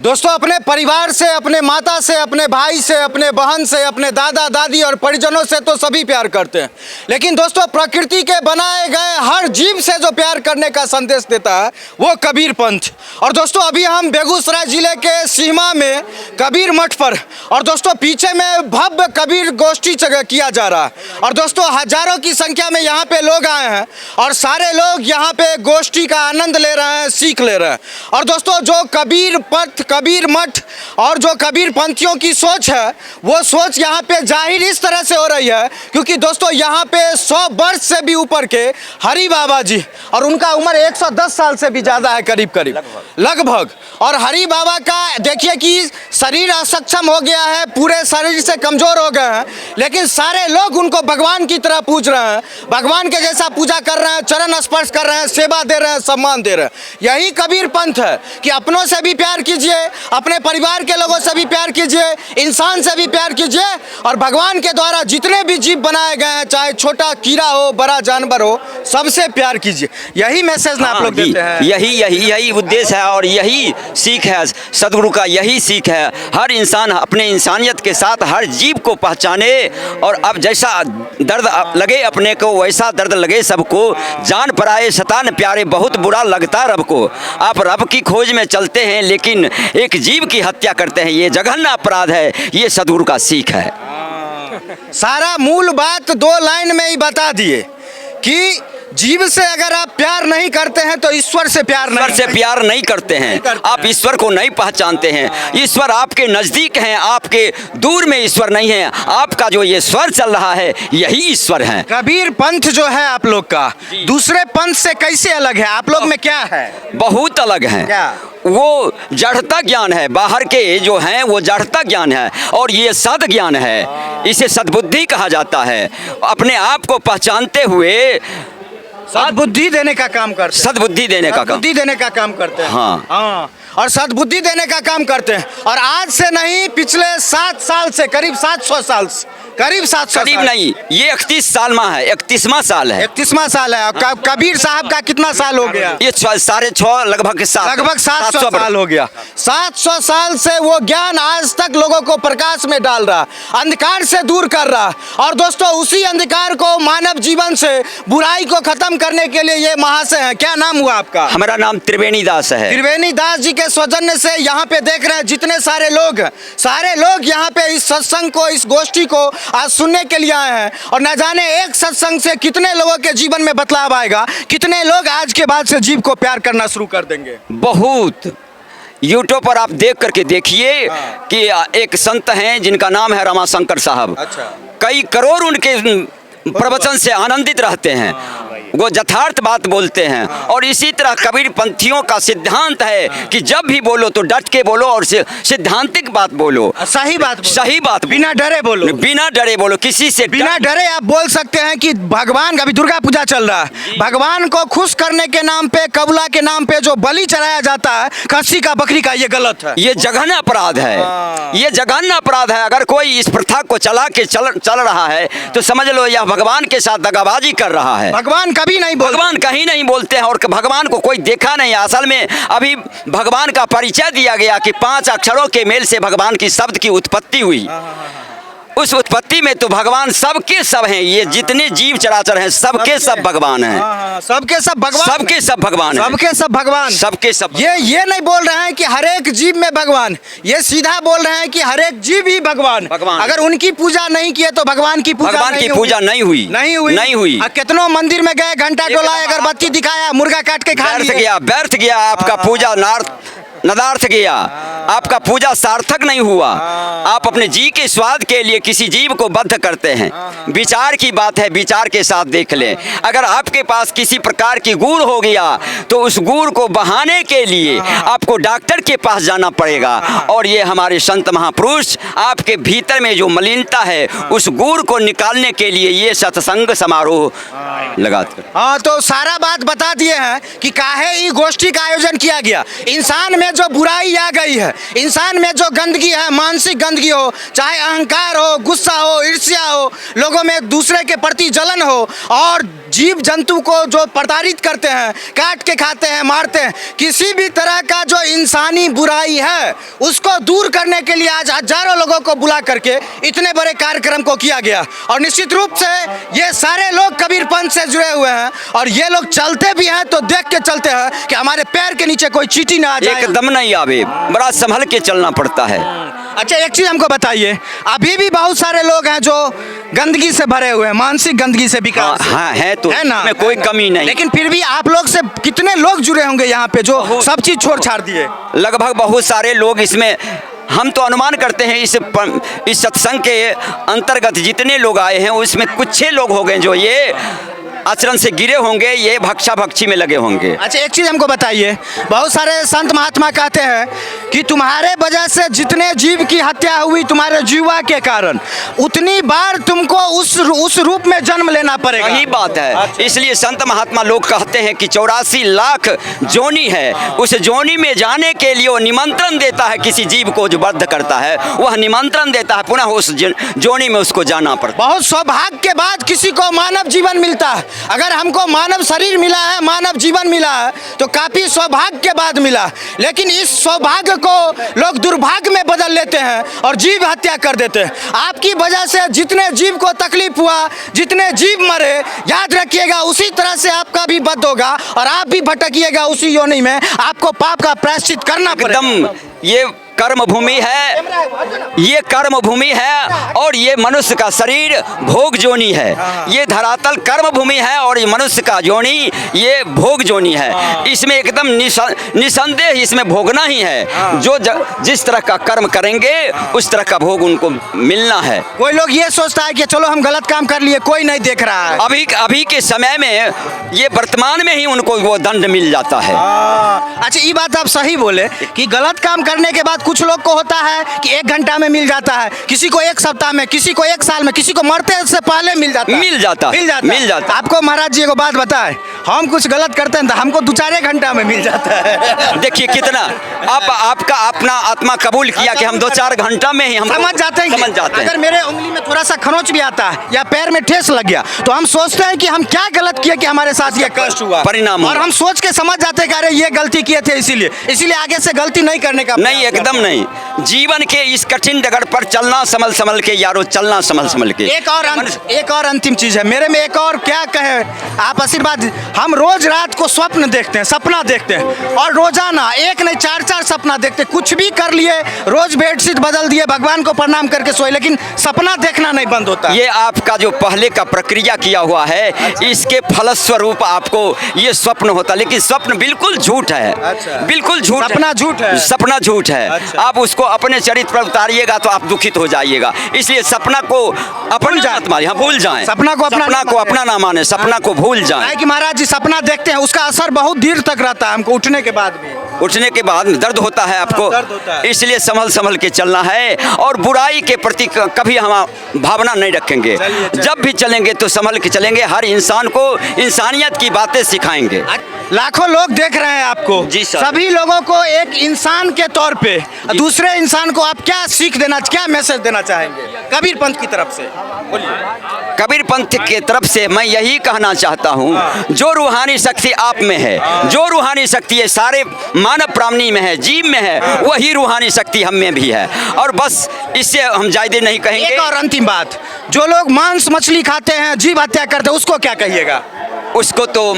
दोस्तों, अपने परिवार से, अपने माता से, अपने भाई से, अपने बहन से, अपने दादा दादी और परिजनों से तो सभी प्यार करते हैं, लेकिन दोस्तों प्रकृति के बनाए गए हर जीव से जो प्यार करने का संदेश देता है वो कबीर पंथ। और दोस्तों अभी हम बेगूसराय जिले के सीमा में कबीर मठ पर, और दोस्तों पीछे में भव्य कबीर गोष्ठी किया जा रहा है, और दोस्तों हजारों की संख्या में यहाँ पे लोग आए हैं और सारे लोग यहाँ पे गोष्ठी का आनंद ले रहे हैं, सीख ले रहे हैं। और दोस्तों जो कबीर पंथ, कबीर मठ और जो कबीर पंथियों की सोच है वो सोच यहाँ पे जाहिर इस तरह से हो रही है क्योंकि दोस्तों यहाँ पे 100 वर्ष से भी ऊपर के हरि बाबा जी, और उनका उम्र 110 साल से भी ज़्यादा है करीब करीब लगभग। और हरि बाबा का देखिए कि शरीर असक्षम हो गया है, पूरे शरीर से कमज़ोर हो गए हैं, लेकिन सारे लोग उनको भगवान की तरह पूज रहे हैं, भगवान के जैसा पूजा कर रहे हैं, चरण स्पर्श कर रहे हैं, सेवा दे रहे हैं, सम्मान दे रहे हैं। यही कबीर पंथ है कि अपनों से भी प्यार कीजिए, अपने परिवार के लोगों से भी प्यार कीजिए, इंसान से भी प्यार कीजिए, और भगवान के द्वारा जितने भी जीव बनाए गए हैं, चाहे छोटा कीड़ा हो, बड़ा जानवर हो, सबसे प्यार कीजिए। यही मैसेज ना आप लोग देते हैं। यही उद्देश्य है और यही सीख है सदगुरु का, यही सीख है। हर इंसान अपने इंसानियत के साथ हर जीव को पहचाने, और अब जैसा दर्द लगे अपने को वैसा दर्द लगे सबको। जान पराए शैतान प्यारे, बहुत बुरा लगता रब को। आप रब की खोज में चलते हैं लेकिन एक जीव की हत्या करते हैं, ये जघन्य अपराध है। ये सदगुरु का सीख है। सारा मूल बात 2 लाइन में ही बता दिए कि जीव से अगर आप प्यार नहीं करते हैं तो ईश्वर से प्यार नहीं करते हैं। आप ईश्वर को नहीं पहचानते हैं। ईश्वर आपके नज़दीक हैं, आपके दूर में ईश्वर नहीं है। आपका जो ये स्वर चल रहा है यही ईश्वर है। कबीर पंथ जो है आप लोग का दूसरे पंथ से कैसे अलग है? आप लोग में क्या है? बहुत अलग है। क्या? वो जड़ता ज्ञान है, बाहर के जो हैं वो जड़ता ज्ञान है, और ये सद ज्ञान है। इसे सद्बुद्धि कहा जाता है। अपने आप को पहचानते हुए सद्बुद्धि देने का काम करते हैं। सद्बुद्धि देने का काम करते हैं। हाँ, और सद्बुद्धि देने का काम करते हैं। और आज से नहीं, पिछले 7 साल से, करीब 700 साल से, करीब नहीं, ये 31 साल में है, 31वां साल है। 31वां साल है। कबीर साहब का कितना साल हो गया? ये 6.5 लगभग 700 साल हो गया। 700 साल से वो ज्ञान आज तक लोगों को प्रकाश में डाल रहा, अंधकार से दूर कर रहा। और दोस्तों उसी अंधकार को मानव जीवन से, बुराई को खत्म करने के लिए ये महाशय हैं। क्या नाम हुआ आपका? हमारा नाम त्रिवेणी दास है। त्रिवेणी दास जी के सौजन्य से यहाँ पे देख रहे हैं जितने सारे लोग यहाँ पे इस सत्संग को, इस गोष्ठी को आज सुनने के लिए आए हैं। और न जाने एक सत्संग से कितने लोगों के जीवन में बदलाव आएगा, कितने लोग आज के बाद से जीव को प्यार करना शुरू कर देंगे। बहुत यूट्यूब पर आप देख करके देखिए कि एक संत हैं जिनका नाम है रमाशंकर साहब। अच्छा। कई करोड़ उनके प्रवचन से आनंदित रहते हैं। वो यथार्थ बात बोलते हैं। और इसी तरह कबीर पंथियों का सिद्धांत है कि जब भी बोलो तो डट के बोलो और सिद्धांतिक बात बोलो, सही बात, बिना डरे बोलो, किसी से बिना डरे आप बोल सकते हैं कि भगवान, अभी दुर्गा पूजा चल रहा है, भगवान को खुश करने के नाम पे, कबूला के नाम पे जो बलि चढ़ाया जाता है खस्सी का, बकरी का, ये गलत है। ये जघन्य अपराध है। ये जघन्य अपराध है। अगर कोई इस प्रथा को चला के चल रहा है तो समझ लो यह भगवान के साथ दगाबाजी कर रहा है। भगवान कहीं नहीं बोलते हैं, और भगवान को कोई देखा नहीं। असल में अभी भगवान का परिचय दिया गया कि 5 अक्षरों के मेल से भगवान की शब्द की उत्पत्ति हुई। उस उत्पत्ति में तो भगवान सबके सब हैं। ये जितने जीव चराचर हैं सबके सब भगवान हैं। सबके सब भगवान। ये नहीं बोल रहे हैं कि हर एक जीव में भगवान, ये सीधा बोल रहे हैं कि हर एक जीव ही भगवान। अगर उनकी पूजा नहीं किए तो भगवान की पूजा नहीं हुई। कितनों मंदिर में गए, घंटा डोलाया, अगरबत्ती दिखाया, मुर्गा काट के खा लिया, व्यर्थ गया आपका पूजा, नदार्थ गया, आपका पूजा सार्थक नहीं हुआ। आप अपने जी के स्वाद के लिए किसी जीव को बद्ध करते हैं। विचार की बात है, विचार के साथ देख लें। अगर आपके पास किसी प्रकार की गुड़ हो गया तो उस गुड़ को बहाने के लिए आपको डॉक्टर के पास जाना पड़ेगा। और ये हमारे संत महापुरुष आपके भीतर में जो मलिनता है उस गुड़ को निकालने के लिए ये सत्संग समारोह लगाते। हाँ, तो सारा बात बता दिए हैं कि काहे ये गोष्ठी का आयोजन किया गया। इंसान में जो बुराई आ गई है, इंसान में जो गंदगी है, मानसिक गंदगी हो, चाहे अहंकार हो, गुस्सा हो, ईर्ष्या हो, लोगों में दूसरे के प्रति जलन हो, और जीव जंतु को जो प्रताड़ित करते हैं, काट के खाते हैं, मारते हैं, किसी भी तरह का जो इंसानी बुराई है उसको दूर करने के लिए आज हजारों लोगों को बुला करके इतने बड़े कार्यक्रम को किया गया। और निश्चित रूप से ये सारे लोग कबीर पंथ से जुड़े हुए हैं, और ये लोग चलते भी हैं तो देख के चलते हैं कि हमारे पैर के नीचे कोई चींटी ना आ जाए, एकदम नहीं आवे, बड़ा संभल के चलना पड़ता है। अच्छा, एक चीज हमको बताइए, अभी भी बहुत सारे लोग हैं जो गंदगी से भरे हुए हैं, मानसिक गंदगी से भी हाँ है तो है ना, में कोई कमी नहीं, लेकिन फिर भी आप लोग से कितने लोग जुड़े होंगे यहाँ पे जो सब चीज छोड़ छाड़ दिए? लगभग बहुत सारे लोग इसमें, हम तो अनुमान करते हैं इस सत्संग के अंतर्गत जितने लोग आए हैं उसमें कुछ लोग हो गए जो ये आचरण से गिरे होंगे, ये भक्षा भक्षी में लगे होंगे। अच्छा, एक चीज हमको बताइए, बहुत सारे संत महात्मा कहते हैं कि तुम्हारे वजह से जितने जीव की हत्या हुई तुम्हारे जीवा के कारण, उतनी बार तुमको उस रूप में जन्म लेना पड़ेगा। यही बात है। अच्छा। इसलिए संत महात्मा लोग कहते हैं कि 84 लाख जोनी है, उस जोनी में जाने के लिए वो निमंत्रण देता है, किसी जीव को जो बद्ध करता है वह निमंत्रण देता है, पुनः उस जोनी में उसको जाना पड़ता है। बहुत सौभाग्य के बाद किसी को मानव जीवन मिलता है। अगर हमको मानव शरीर मिला है, मानव जीवन मिला है, तो काफी सौभाग्य के बाद मिला, लेकिन इस सौभाग्य को लोग दुर्भाग्य में बदल लेते हैं और जीव हत्या कर देते हैं। आपकी वजह से जितने जीव को तकलीफ हुआ, जितने जीव मरे, याद रखिएगा उसी तरह से आपका भी वध होगा और आप भी भटकिएगा उसी योनि में। आपको पाप का प्रायश्चित करना पड़ेगा। एकदम ये कर्म भूमि है, ये कर्म भूमि है, और ये मनुष्य का शरीर भोग जोनी है। ये धरातल कर्म भूमि है और ये मनुष्य का जोनी ये भोग जोनी है। इसमें एकदम निसंदेह इसमें भोगना ही है। जो जिस तरह का कर्म करेंगे उस तरह का भोग उनको मिलना है। कोई लोग ये सोचता है कि चलो हम गलत काम कर लिए, कोई नहीं देख रहा है। अभी के समय में ये वर्तमान में ही उनको वो दंड मिल जाता है। अच्छा, ये बात आप सही बोले कि गलत काम करने के बाद कुछ लोग को होता है कि 1 घंटा में मिल जाता है, किसी को 1 सप्ताह में, किसी को 1 साल में, किसी को मरते से पहले मिल जाता। आपको महाराज जी को बात बताए, हम कुछ गलत करते हैं तो हमको 2-4 घंटा में मिल जाता है। देखिए कितना आपका अपना आत्मा कबूल किया कि हम 2-4 घंटा में ही हम समझ जाते हैं। अगर मेरे उंगली में थोड़ा सा खरोंच भी आता है या पैर में ठेस लग गया तो हम सोचते हैं कि हम क्या गलत किए कि हमारे साथ ये कष्ट हुआ, परिणाम, और हम सोच के समझ जाते हैं कि अरे ये गलती किए थे, इसीलिए आगे से गलती नहीं करने का। नहीं, एकदम नहीं। जीवन के इस कठिन डगर पर चलना संभल के यारो, चलना संभल के। एक और अंतिम चीज है मेरे में, एक और क्या कहे आप आशीर्वाद। हम रोज रात को स्वप्न देखते हैं, सपना देखते हैं, और रोजाना 1 नहीं 4-4 सपना देखते। कुछ भी कर लिए, रोज बेडशीट बदल दिए, भगवान को प्रणाम करके सोए, लेकिन सपना देखना नहीं बंद होता। ये आपका जो पहले का प्रक्रिया किया हुआ है, इसके फलस्वरूप आपको ये स्वप्न होता, लेकिन स्वप्न बिल्कुल झूठ है। बिल्कुल झूठ, सपना झूठ है, सपना झूठ है। आप उसको अपने चरित्र पर उतारिएगा तो आप दुखित हो जाइएगा। इसलिए सपना को अपना भूल जाएं, सपना को अपना ना माने, सपना को भूल जाएं। कि महाराज जी सपना देखते हैं, उसका असर बहुत देर तक रहता है, हमको उठने के बाद भी, उठने के बाद दर्द होता है आपको। इसलिए संभल के चलना है, और बुराई के प्रति कभी हम भावना नहीं रखेंगे। जब भी चलेंगे तो संभल के चलेंगे। हर इंसान को इंसानियत की बातें सिखाएंगे। लाखों लोग देख रहे हैं आपको जी सर। सभी लोगों को एक इंसान के तौर पे दूसरे इंसान को आप क्या सीख देना, क्या मैसेज देना चाहेंगे कबीर पंथ की तरफ से? बोलिए। कबीर पंथ की तरफ से मैं यही कहना चाहता हूँ, जो रूहानी शक्ति आप में है, जो रूहानी शक्ति है सारे मानव प्राणी में है, जीव में है, वही रूहानी शक्ति हम में भी है। और बस इससे हम ज्यादा नहीं कहेंगे। एक और अंतिम बात, जो लोग मांस मछली खाते हैं, जीव हत्या करते हैं, उसको क्या कहिएगा? उसको तो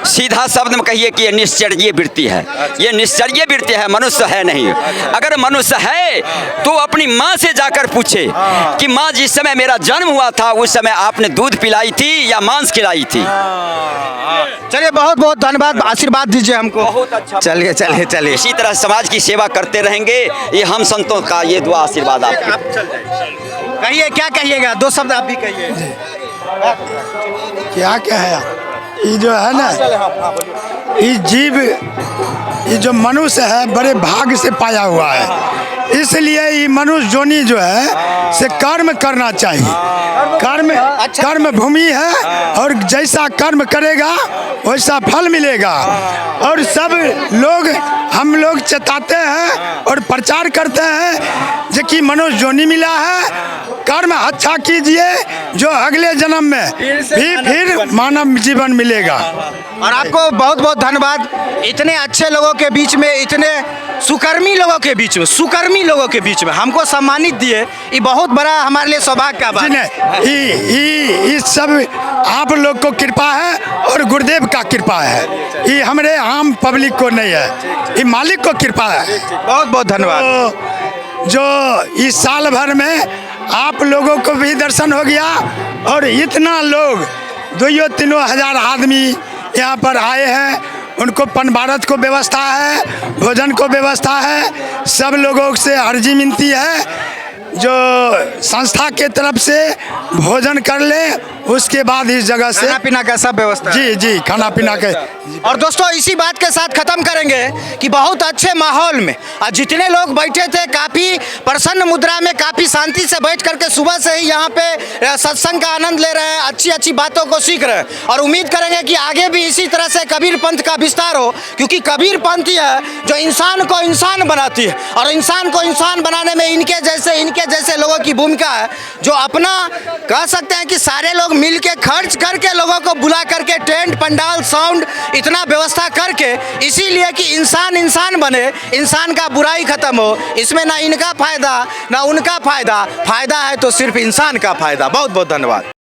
सीधा शब्द में कहिए कि ये निश्चर्य वृत्ति है। ये निश्चर्य वृत्ति है, मनुष्य है नहीं। अगर मनुष्य है तो अपनी माँ से जाकर पूछे कि माँ जिस समय मेरा जन्म हुआ था उस समय आपने दूध पिलाई थी या मांस खिलाई थी। चलिए, बहुत बहुत धन्यवाद, आशीर्वाद दीजिए हमको। बहुत अच्छा। चलिए। इसी तरह समाज की सेवा करते रहेंगे। ये हम संतों का ये दुआ आशीर्वाद आपके। कहिए, क्या कहिएगा? 2 शब्द आप भी कहिए। क्या है ये जो है ना, ये जीव, ये जो मनुष्य है बड़े भाग से पाया हुआ है। इसलिए ये मनुष्य जोनी जो है से कर्म करना चाहिए। कर्म भूमि है और जैसा कर्म करेगा वैसा फल मिलेगा। और सब लोग हम लोग चेताते हैं और प्रचार करते हैं जो कि मनुष्य जोनी मिला है, कर्म अच्छा कीजिए जो अगले जन्म में फिर मानव जीवन मिलेगा। और आपको बहुत बहुत धन्यवाद, इतने अच्छे लोगों के बीच में, इतने सुकर्मी लोगों के बीच में, सुकर्मी लोगों के बीच में हमको सम्मानित दिए, ये बहुत बड़ा हमारे लिए सौभाग्य का बात है। ये सब आप लोग को कृपा है और गुरुदेव का कृपा है, ये हमारे आम पब्लिक को नहीं है, ये मालिक को कृपा है। बहुत बहुत धन्यवाद। तो जो इस साल भर में आप लोगों को भी दर्शन हो गया और इतना लोग 2-3 हजार आदमी यहाँ पर आए हैं, उनको पन भारत को व्यवस्था है, भोजन को व्यवस्था है, सब लोगों से अर्जी मिलती है जो संस्था के तरफ से भोजन कर ले, उसके बाद इस जगह से खाना पीना का सब व्यवस्था है। जी खाना पीना के। और दोस्तों इसी बात के साथ खत्म करेंगे कि बहुत अच्छे माहौल में और जितने लोग बैठे थे काफ़ी प्रसन्न मुद्रा में, काफ़ी शांति से बैठ करके सुबह से ही यहाँ पे सत्संग का आनंद ले रहे हैं, अच्छी अच्छी बातों को सीख रहे हैं और उम्मीद करेंगे कि आगे भी इसी तरह से कबीर पंथ का विस्तार हो, क्योंकि कबीर पंथ ही है जो इंसान को इंसान बनाती है और इंसान को इंसान बनाने में इनके जैसे लोगों की भूमिका है, जो अपना कह सकते हैं कि सारे लोग मिल के खर्च करके लोगों को बुला करके टेंट पंडाल साउंड इतना व्यवस्था करके, इसीलिए कि इंसान बने, इंसान का बुराई खत्म हो, इसमें ना इनका फायदा ना उनका फायदा है तो सिर्फ इंसान का फायदा। बहुत बहुत धन्यवाद।